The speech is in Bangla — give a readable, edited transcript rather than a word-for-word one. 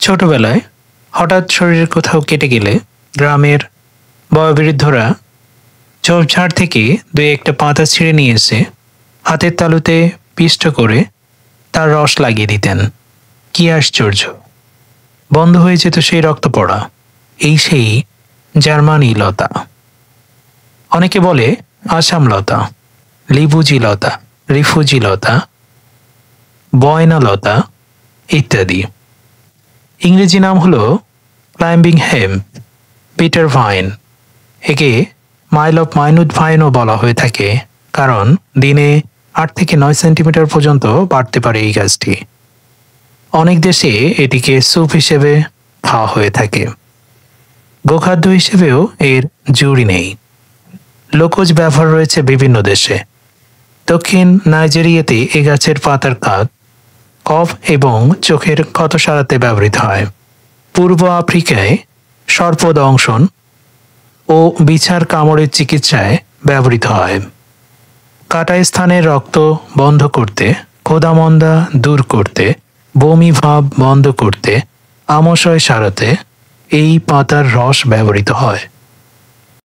ছোটবেলায় হঠাৎ শরীরের কোথাও কেটে গেলে গ্রামের বয়োবৃদ্ধরা ঝোপঝাড় থেকে দুই একটা পাতা ছিঁড়ে নিয়ে এসে হাতের তালুতে পিষ্ট করে তার রস লাগিয়ে দিতেন। কি আশ্চর্য! বন্ধ হয়ে যেত সেই রক্ত পড়া। এই সেই জার্মানি লতা। অনেকে বলে আসাম লতা, লিবুজি লতা, রিফুজি লতা, বয়না লতা ইত্যাদি। ইংরেজি নাম হলো ক্লাইম্বিং হেম্প, পিটার ভাইন। একে মাইল অফ মাইনুট ভাইনও বলা হয়ে থাকে, কারণ দিনে 8 থেকে 9 সেন্টিমিটার পর্যন্ত বাড়তে পারে এই গাছটি। অনেক দেশে এটিকে স্যুপ হিসেবে খাওয়া হয়ে থাকে। গোখাদ্য হিসেবেও এর জুড়ি নেই। লোকজ ব্যবহার রয়েছে বিভিন্ন দেশে। দক্ষিণ নাইজেরিয়াতে এ গাছের পাতার কাঠ কফ এবং চোখের ক্ষত সারাতে ব্যবহৃত হয়। পূর্ব আফ্রিকায় সর্পদংশন ও বিছার কামড়ের চিকিৎসায় ব্যবহৃত হয়। কাটা স্থানের রক্ত বন্ধ করতে, ক্ষুধামন্দা দূর করতে, বমি ভাব বন্ধ করতে, আমাশয় সারাতে এই পাতার রস ব্যবহৃত হয়।